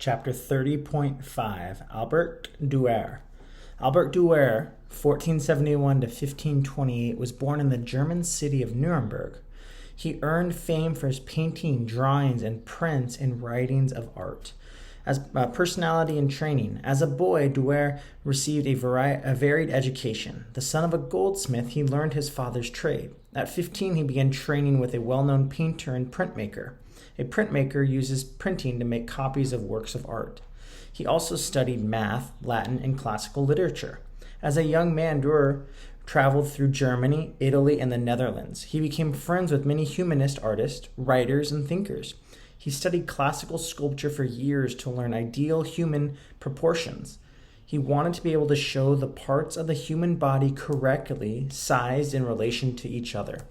Chapter 30.5, Albert Durer. Albert Durer, 1471 to 1528, was born in the German city of Nuremberg. He earned fame for his painting, drawings, and prints and writings of art. As personality and training, as a boy, Durer received a varied education. The son of a goldsmith, he learned his father's trade. At 15, he began training with a well-known painter and printmaker. A printmaker uses printing to make copies of works of art. He also studied math, Latin, and classical literature. As a young man, Durer traveled through Germany, Italy, and the Netherlands. He became friends with many humanist artists, writers, and thinkers. He studied classical sculpture for years to learn ideal human proportions. He wanted to be able to show the parts of the human body correctly sized in relation to each other.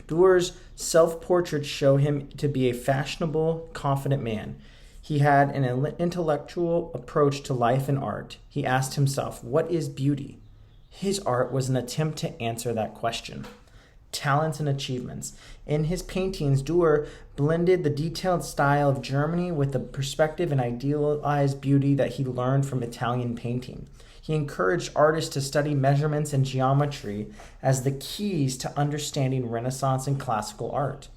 Durer's self-portraits show him to be a fashionable, confident man. He had an intellectual approach to life and art. He asked himself, what is beauty? His art was an attempt to answer that question. Talents and achievements. In his paintings, Durer blended the detailed style of Germany with the perspective and idealized beauty that he learned from Italian painting. He encouraged artists to study measurements and geometry as the keys to understanding Renaissance and classical art.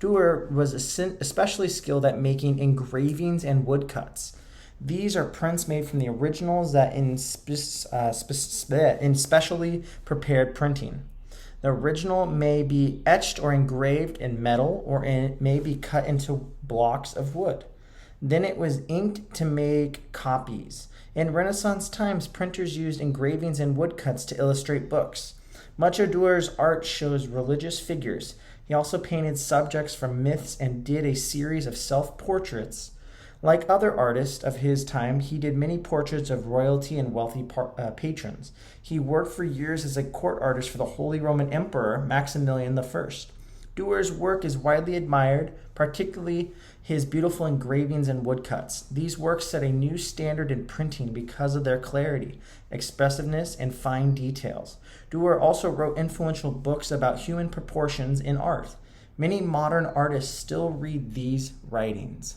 Durer was especially skilled at making engravings and woodcuts. These are prints made from the originals that in specially prepared printing. The original may be etched or engraved in metal, or it may be cut into blocks of wood. Then it was inked to make copies. In Renaissance times, printers used engravings and woodcuts to illustrate books. Much of Durer's art shows religious figures. He also painted subjects from myths and did a series of self-portraits. Like other artists of his time, he did many portraits of royalty and wealthy patrons. He worked for years as a court artist for the Holy Roman Emperor Maximilian I. Durer's work is widely admired, particularly his beautiful engravings and woodcuts. These works set a new standard in printing because of their clarity, expressiveness, and fine details. Durer also wrote influential books about human proportions in art. Many modern artists still read these writings.